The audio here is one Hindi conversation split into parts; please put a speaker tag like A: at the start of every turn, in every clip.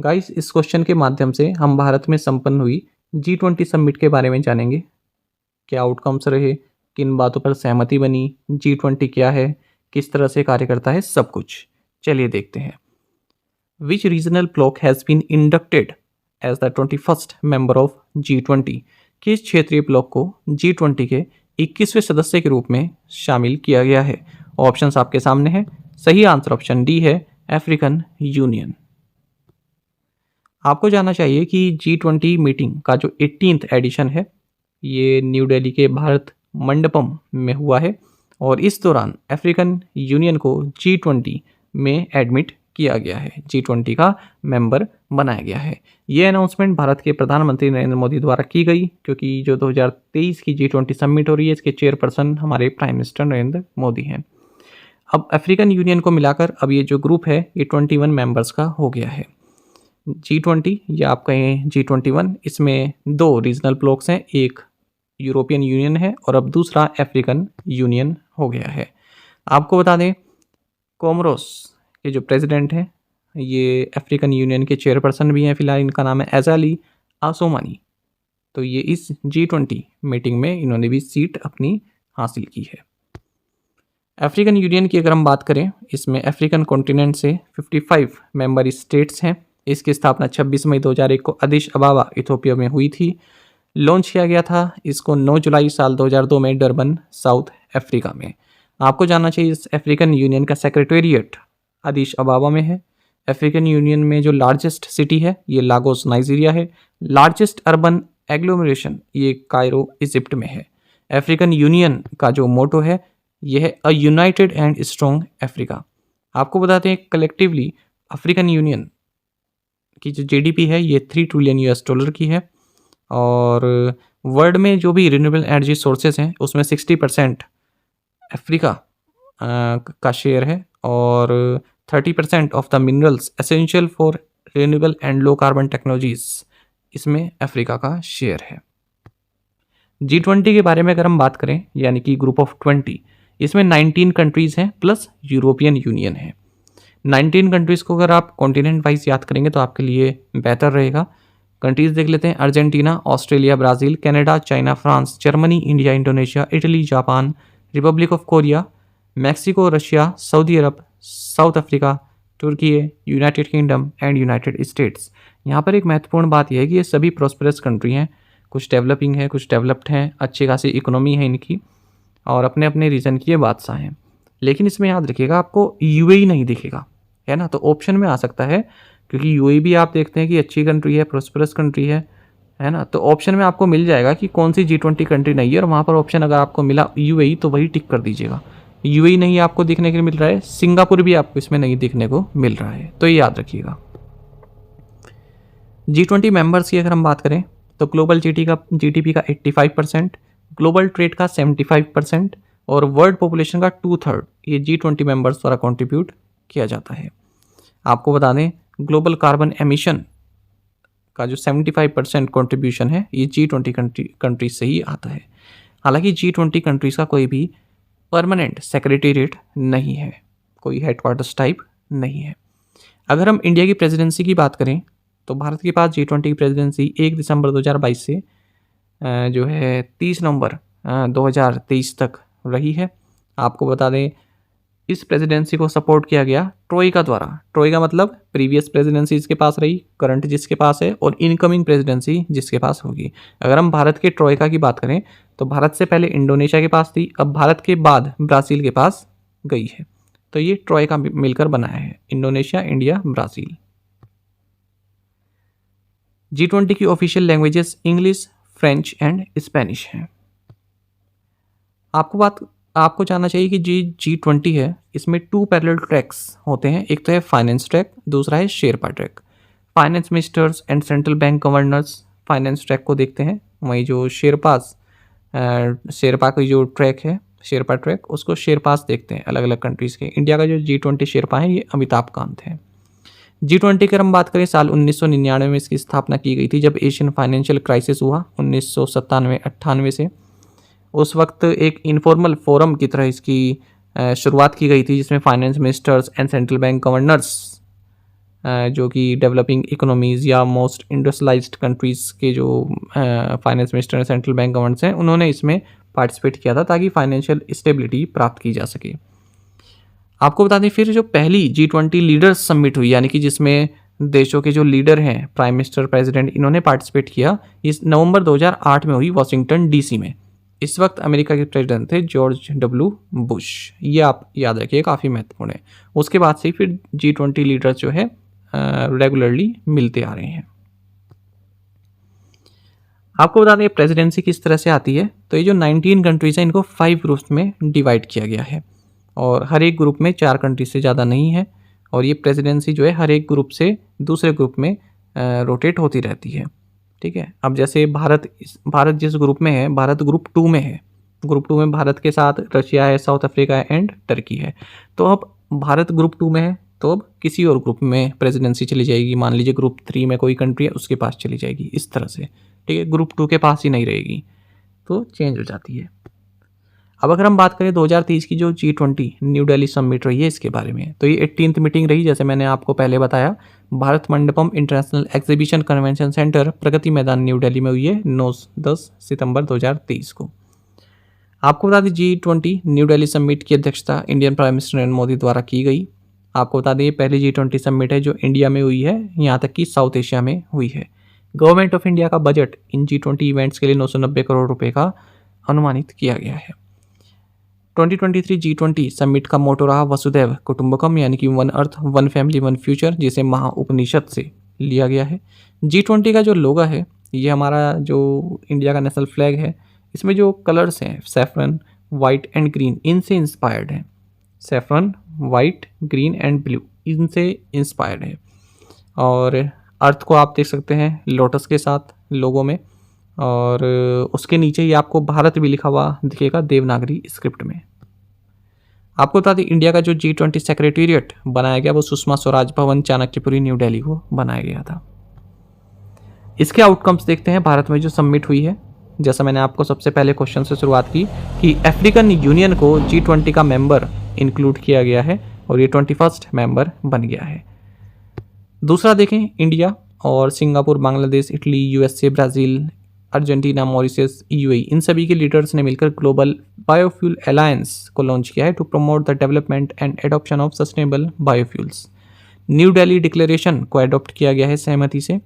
A: गाइस, इस क्वेश्चन के माध्यम से हम भारत में संपन्न हुई G20 समिट के बारे में जानेंगे। क्या आउटकम्स रहे, किन बातों पर सहमति बनी, G20 क्या है, किस तरह से कार्य करता है, सब कुछ चलिए देखते हैं। Which regional block has been inducted as the 21st member of G20? किस क्षेत्रीय ब्लॉक को G20 के 21वें सदस्य के रूप में शामिल किया गया है? ऑप्शंस आपके सामने हैं। सही आंसर ऑप्शन डी है, अफ्रीकन यूनियन। आपको जानना चाहिए कि G20 मीटिंग का जो 18th एडिशन है ये न्यू दिल्ली के भारत मंडपम में हुआ है और इस दौरान अफ्रीकन यूनियन को G20 में एडमिट किया गया है, G20 का मेंबर बनाया गया है। ये अनाउंसमेंट भारत के प्रधानमंत्री नरेंद्र मोदी द्वारा की गई, क्योंकि जो 2023 की G20 समिट हो रही है इसके चेयरपर्सन हमारे प्राइम मिनिस्टर नरेंद्र मोदी हैं। अब अफ्रीकन यूनियन को मिलाकर अब ये जो ग्रुप है ये 21 मेंबर्स का हो गया है। G20 या आप कहें G21, इसमें दो रीजनल ब्लॉक्स हैं, एक यूरोपियन यूनियन है और अब दूसरा अफ्रीकन यूनियन हो गया है। आपको बता दें, कोमोरोस के जो प्रेसिडेंट हैं ये अफ्रीकन यूनियन के चेयरपर्सन भी हैं फिलहाल, इनका नाम है एजाली आसोमानी। तो ये इस G20 मीटिंग में इन्होंने भी सीट अपनी हासिल की है। अफ्रीकन यूनियन की अगर हम बात करें, इसमें अफ्रीकन कॉन्टिनेंट से 55 मेंबर स्टेट्स हैं। इसकी स्थापना 26 मई 2001 को अदिश अबाबा इथोपिया में हुई थी। लॉन्च किया गया था इसको 9 जुलाई साल 2002 में डरबन, साउथ अफ्रीका में। आपको जानना चाहिए इस अफ्रीकन यूनियन का सेक्रेटेरिएट अदिश अबाबा में है। अफ्रीकन यूनियन में जो लार्जेस्ट सिटी है ये लागोस नाइजीरिया है। लार्जेस्ट अर्बन एग्लोमरेशन ये कायरो इजिप्ट में है। अफ्रीकन यूनियन का जो मोटो है यह है अ यूनाइटेड एंड स्ट्रॉन्ग अफ्रीका। आपको बताते हैं कलेक्टिवली अफ्रीकन यूनियन की जो जीडीपी है ये 3 ट्रिलियन यूएस डॉलर की है और वर्ल्ड में जो भी रिन्यूएबल एनर्जी सोर्सेज हैं उसमें 60% अफ्रीका का शेयर है और 30% of the minerals essential for renewable and low carbon technologies इसमें अफ्रीका का शेयर है। G20 के बारे में अगर हम बात करें, यानी कि ग्रुप ऑफ 20, इसमें 19 कंट्रीज़ हैं प्लस यूरोपियन यूनियन है। 19 कंट्रीज़ को अगर आप कॉन्टिनेंट वाइज याद करेंगे तो आपके लिए बेहतर रहेगा। कंट्रीज़ देख लेते हैं, Argentina, Australia, Brazil, Canada, China, France, Germany, India, Indonesia, Italy, Japan, Republic of Korea, Mexico, Russia, Saudi Arabia, South Africa, Turkey, United Kingdom and United States. यहाँ पर एक महत्वपूर्ण बात यह है कि ये सभी प्रॉस्परस कंट्री हैं, कुछ डेवलपिंग है, कुछ डेवलप्ड हैं, अच्छी खासी इकोनॉमी है इनकी और अपने अपने रीजन की ये बादशाह हैं। लेकिन इसमें याद रखिएगा आपको यूएई नहीं दिखेगा, है ना। तो ऑप्शन में आ सकता है, क्योंकि यूएई भी आप देखते हैं कि अच्छी कंट्री है, प्रॉस्परस कंट्री है ना। तो ऑप्शन में आपको मिल जाएगा कि कौन सी G20 कंट्री नहीं है और वहाँ पर ऑप्शन अगर आपको मिला यूएई तो वही टिक कर दीजिएगा। यूएई नहीं आपको दिखने के लिए मिल रहा है, सिंगापुर भी आपको इसमें नहीं दिखने को मिल रहा है, तो ये याद रखिएगा। G20 मेंबर्स की अगर हम बात करें तो ग्लोबल जीडीपी का 85%, ग्लोबल ट्रेड का 75% और वर्ल्ड पॉपुलेशन का 2/3 ये G20 मेंबर्स द्वारा कंट्रीब्यूट किया जाता है। आपको बता दें ग्लोबल कार्बन एमिशन का जो 75% कंट्रीब्यूशन है ये G20 कंट्रीज से ही आता है। हालांकि G20 कंट्रीज का कोई भी परमानेंट सेक्रेटेरिएट नहीं है, कोई हेडक्वार्टर्स टाइप नहीं है। अगर हम इंडिया की प्रेसिडेंसी की बात करें तो भारत के पास G20 की प्रेसिडेंसी 1 दिसंबर 2022 से जो है 30 नवंबर 2023 तक रही है। आपको बता दें इस प्रेसिडेंसी को सपोर्ट किया गया ट्रोइका द्वारा। ट्रोइका मतलब प्रीवियस प्रेसिडेंसी जिसके पास रही, करंट जिसके पास है और इनकमिंग प्रेसिडेंसी जिसके पास होगी। अगर हम भारत के ट्रोइका की बात करें तो भारत से पहले इंडोनेशिया के पास थी, अब भारत के बाद ब्राज़ील के पास गई है। तो ये ट्रोइका मिलकर बनाया है, इंडोनेशिया, इंडिया, ब्राज़ील। G20 की official languages English, French and Spanish हैं। आपको जानना चाहिए कि G20 है, इसमें 2 पैरेलल ट्रैक्स होते हैं, एक तो है फाइनेंस ट्रैक, दूसरा है Sherpa track. Finance ministers and central bank governors finance track को देखते हैं, वहीं जो शेरपा की जो ट्रैक है शेरपा ट्रैक, उसको शेरपास देखते हैं अलग अलग कंट्रीज़ के। इंडिया का जो G20 शेरपा है ये अमिताभ कांत है। G20 की अगर हम बात करें साल 1999 में इसकी स्थापना की गई थी, जब एशियन फाइनेंशियल क्राइसिस हुआ 1997-98 से। उस वक्त एक इनफॉर्मल फोरम की तरह इसकी शुरुआत की गई थी, जिसमें finance ministers and central bank governors जो कि डेवलपिंग इकोनॉमीज़ या मोस्ट इंडस्ट्रियलाइज्ड कंट्रीज़ के जो finance minister central bank governments हैं, उन्होंने इसमें पार्टिसिपेट किया था ताकि फाइनेंशियल स्टेबिलिटी प्राप्त की जा सके। आपको बता दें फिर जो पहली G20 लीडर्स समिट हुई, यानी कि जिसमें देशों के जो लीडर हैं, प्राइम मिनिस्टर, प्रेसिडेंट, इन्होंने पार्टिसिपेट किया, इस नवंबर 2008 में हुई वाशिंगटन डीसी में। इस वक्त अमेरिका के प्रेसिडेंट थे जॉर्ज डब्ल्यू बुश। ये आप याद रखिए, काफ़ी महत्वपूर्ण है। उसके बाद से फिर G20 लीडर्स जो है रेगुलरली मिलते आ रहे हैं। आपको बता दें प्रेसिडेंसी किस तरह से आती है, तो ये जो 19 कंट्रीज हैं इनको 5 ग्रुप्स में डिवाइड किया गया है और हर एक ग्रुप में 4 कंट्री से ज़्यादा नहीं है और ये प्रेसिडेंसी जो है हर एक ग्रुप से दूसरे ग्रुप में रोटेट होती रहती है। ठीक है, अब जैसे भारत जिस ग्रुप में है, भारत ग्रुप 2 में है। ग्रुप 2 में भारत के साथ रशिया है, साउथ अफ्रीका है एंड टर्की है। तो अब भारत ग्रुप 2 में है, तो अब किसी और ग्रुप में प्रेसिडेंसी चली जाएगी। मान लीजिए ग्रुप 3 में कोई कंट्री है, उसके पास चली जाएगी, इस तरह से। ठीक है, ग्रुप 2 के पास ही नहीं रहेगी, तो चेंज हो जाती है। अब अगर हम बात करें 2023 की जो G20 न्यू दिल्ली समिट रही है, इसके बारे में, तो ये 18th मीटिंग रही। जैसे मैंने आपको पहले बताया, Bharat Mandapam international exhibition convention centre, Pragati Maidan, New Delhi में हुई है 9-10 सितंबर 2023 को। आपको बता दें G20 न्यू दिल्ली समिट की अध्यक्षता Indian prime minister Narendra Modi द्वारा की गई। आपको बता दें ये पहली G20 समिट है जो इंडिया में हुई है, यहाँ तक कि साउथ एशिया में हुई है। गवर्नमेंट ऑफ इंडिया का बजट इन G20 इवेंट्स के लिए 990 करोड़ रुपए का अनुमानित किया गया है। 2023 G20 समिट का मोटो रहा वसुधैव कुटुंबकम, यानी कि one earth one family one future, जिसे महाउपनिषद से लिया गया है। G20 का जो लोगो है, ये हमारा जो इंडिया का नेशनल फ्लैग है, इसमें जो कलर्स हैं सैफरन, वाइट एंड ग्रीन, इनसे इंस्पायर्ड है। Saffron, white, green and blue, इनसे इंस्पायर्ड है। और अर्थ को आप देख सकते हैं लोटस के साथ लोगो में, और उसके नीचे ही आपको भारत भी लिखा हुआ दिखेगा देवनागरी स्क्रिप्ट में। आपको बता दें इंडिया का जो G20 सेक्रेटेरिएट बनाया गया वो सुषमा स्वराज भवन, चाणक्यपुरी, न्यू दिल्ली को बनाया गया था। इसके आउटकम्स देखते हैं भारत में जो समिट हुई है। जैसा मैंने आपको सबसे पहले क्वेश्चन से शुरुआत की कि अफ्रीकन यूनियन को G20 का मेंबर इंक्लूड किया गया है और ये 21st मेंबर बन गया है। दूसरा देखें, इंडिया और Singapore, Bangladesh, Italy, USA, Brazil, Argentina, Mauritius, UAE, इन सभी के लीडर्स ने मिलकर ग्लोबल बायोफ्यूल अलायंस को लॉन्च किया है to promote the development and adoption of sustainable biofuels. New Delhi declaration को एडॉप्ट किया गया है सहमति से।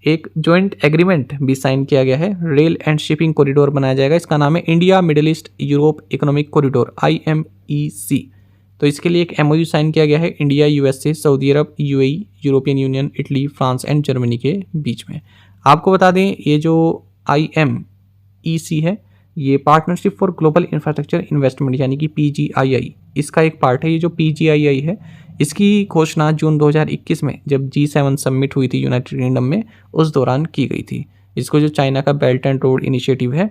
A: एक जॉइंट एग्रीमेंट भी साइन किया गया है, रेल एंड शिपिंग कॉरिडोर बनाया जाएगा। इसका नाम है India middle east Europe economic corridor, IMEC। तो इसके लिए एक MOU साइन किया गया है India, USA, Saudi Arab, UAE, European union, Italy, France and Germany के बीच में। आपको बता दें ये जो IMEC है, ये partnership for global infrastructure investment, यानी कि PGII, इसका एक पार्ट है। ये जो PGII है, इसकी घोषणा जून 2021 में जब G7 समिट हुई थी यूनाइटेड किंगडम में, उस दौरान की गई थी। इसको जो चाइना का बेल्ट एंड रोड इनिशिएटिव है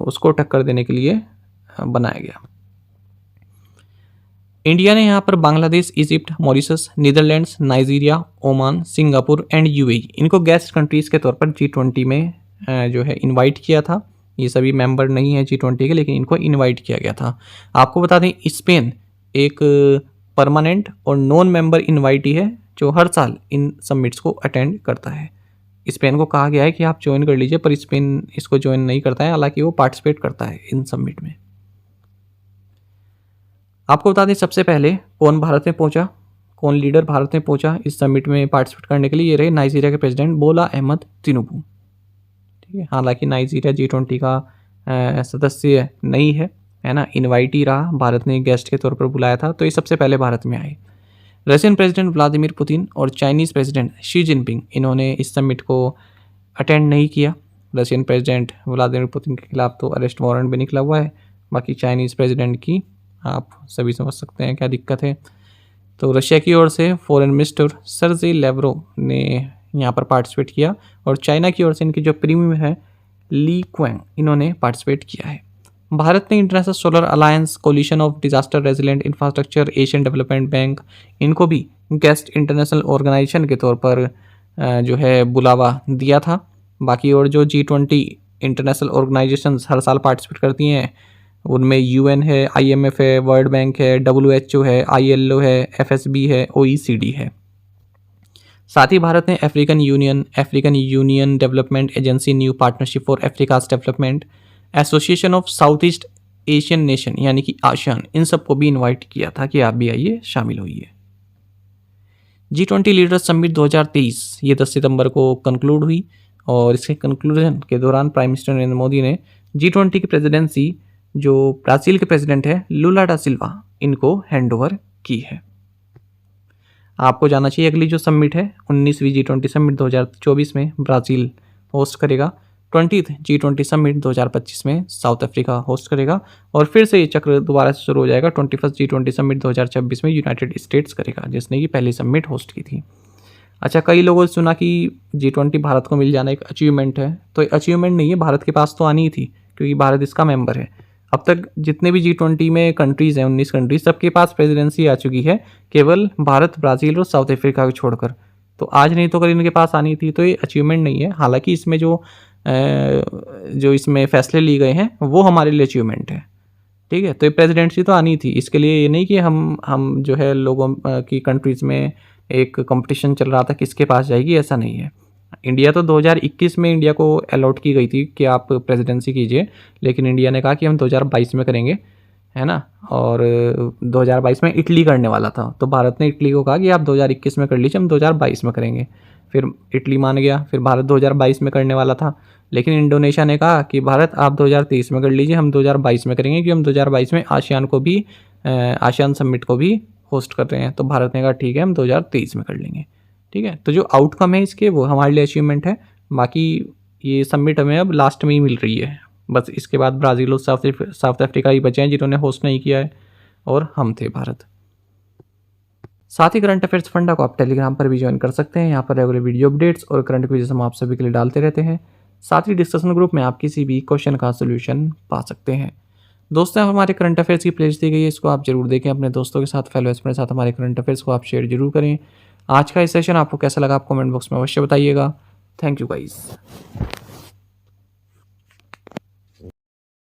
A: उसको टक्कर देने के लिए बनाया गया। इंडिया ने यहाँ पर Bangladesh, Egypt, Mauritius, Netherlands, Nigeria, Oman, Singapore and UAE, इनको गेस्ट कंट्रीज़ के तौर पर G20 में जो है इनवाइट किया था। ये सभी मेंबर नहीं है G20 के, लेकिन इनको इनवाइट किया गया था। आपको बता दें स्पेन एक परमानेंट और नॉन मेंबर इनवाइटी है जो हर साल इन समिट्स को अटेंड करता है। स्पेन को कहा गया है कि आप ज्वाइन कर लीजिए, पर स्पेन इसको ज्वाइन नहीं करता है, हालांकि वो पार्टिसिपेट करता है इन समिट में। आपको बता दें सबसे पहले कौन भारत में पहुंचा, कौन लीडर भारत में पहुंचा इस समिट में पार्टिसिपेट करने के लिए। ये रहे नाइजीरिया के प्रेसिडेंट बोला अहमद तिनुबू। ठीक है, हालांकि नाइजीरिया G20 का सदस्य नहीं है ना, इनवाइटी रहा, भारत ने गेस्ट के तौर पर बुलाया था, तो ये सबसे पहले भारत में आए। रशियन प्रेसिडेंट व्लादिमीर पुतिन और चाइनीज़ प्रेसिडेंट शी जिनपिंग, इन्होंने इस समिट को अटेंड नहीं किया। रशियन प्रेसिडेंट व्लादिमीर पुतिन के खिलाफ तो अरेस्ट वारंट भी निकला हुआ है, बाकी चाइनीज़ प्रेसिडेंट की आप सभी समझ सकते हैं क्या दिक्कत है। तो रशिया की ओर से फॉरेन मिनिस्टर सर्जी लेवरोव ने यहाँ पर पार्टिसिपेट किया और चाइना की ओर से इनके जो प्रीमियर है ली क्वेंग, इन्होंने पार्टिसिपेट किया है। भारत ने international solar alliance, collision of disaster resilient infrastructure, Asian development bank, इनको भी गेस्ट इंटरनेशनल ऑर्गेनाइजेशन के तौर पर जो है बुलावा दिया था। बाकी और जो G20 इंटरनेशनल ऑर्गेनाइजेशंस हर साल पार्टिसिपेट करती हैं, उनमें UN है, IMF है, वर्ल्ड बैंक है, WHO है, ILO है, FSB है, OECD है। साथ ही भारत ने African union development agency, new partnership for Africa's development, association of south east Asian nation यानी कि आसियान, इन सबको भी इनवाइट किया था कि आप भी आइए, शामिल होइए। G20 लीडर्स समिट 2023 ये 10 सितंबर को कंक्लूड हुई और इसके कंक्लूजन के दौरान प्राइम मिनिस्टर नरेंद्र मोदी ने G20 की प्रेसिडेंसी जो ब्राज़ील के प्रेसिडेंट है लुला डा सिल्वा, इनको हैंड ओवर की है। आपको जानना चाहिए अगली जो समिट है 19वीं G20 समिट 2024 में ब्राज़ील होस्ट करेगा, 20th G20 समिट 2025 में साउथ अफ्रीका होस्ट करेगा और फिर से ये चक्र दोबारा से शुरू हो जाएगा। 21st G20 समिट 2026 में यूनाइटेड स्टेट्स करेगा, जिसने कि पहली समिट होस्ट की थी। अच्छा, कई लोगों ने सुना कि G20 भारत को मिल जाना एक अचीवमेंट है, तो अचीवमेंट नहीं है, भारत के पास तो आनी ही थी क्योंकि भारत इसका मेंबर है। अब तक जितने भी G20 में कंट्रीज़ हैं, 19 कंट्रीज, सबके पास प्रेसिडेंसी आ चुकी है, केवल भारत, ब्राज़ील और साउथ अफ्रीका को छोड़कर। तो आज नहीं तो कल इनके पास आनी थी, तो ये अचीवमेंट नहीं है। हालांकि इसमें जो इसमें फैसले लिए गए हैं वो हमारे लिए अचीवमेंट है, ठीक है। तो ये प्रेसिडेंसी तो आनी थी, इसके लिए ये नहीं कि हम जो है लोगों की कंट्रीज़ में एक कंपटीशन चल रहा था किसके पास जाएगी, ऐसा नहीं है। इंडिया तो 2021 में इंडिया को अलॉट की गई थी कि आप प्रेसिडेंसी कीजिए, लेकिन इंडिया ने कहा कि हम 2022 में करेंगे, है ना। और 2022 में इटली करने वाला था, तो भारत ने इटली को कहा कि आप 2021 में कर लीजिए, हम 2022 में करेंगे। फिर इटली मान गया, फिर भारत 2022 में करने वाला था, लेकिन इंडोनेशिया ने कहा कि भारत आप 2023 में कर लीजिए, हम 2022 में करेंगे, क्योंकि हम 2022 में आसियान समिट को भी होस्ट कर रहे हैं। तो भारत ने कहा ठीक है, हम 2023 में कर लेंगे, ठीक है। तो जो आउटकम है इसके वो हमारे लिए अचीवमेंट है। बाकी ये समिट हमें अब लास्ट में ही मिल रही है, बस इसके बाद ब्राज़ील और साउथ अफ्रीका ही बचे हैं जिन्होंने होस्ट नहीं किया है, और हम थे भारत। साथ ही करंट अफेयर्स फंडा को आप टेलीग्राम पर भी ज्वाइन कर सकते हैं। यहाँ पर रेगुलर वीडियो अपडेट्स और करंट क्विज़ हम आप सभी के लिए डालते रहते हैं। साथ ही डिस्कशन ग्रुप में आप किसी भी क्वेश्चन का सोल्यूशन पा सकते हैं। दोस्तों, हमारे करंट अफेयर्स की प्लेलिस्ट दी गई है, इसको आप जरूर देखें, अपने दोस्तों के साथ, फॉलोअर्स के साथ हमारे करंट अफेयर्स को आप शेयर जरूर करें। आज का ये सेशन आपको कैसा लगा, आप कमेंट बॉक्स में अवश्य बताइएगा। Thank you guys.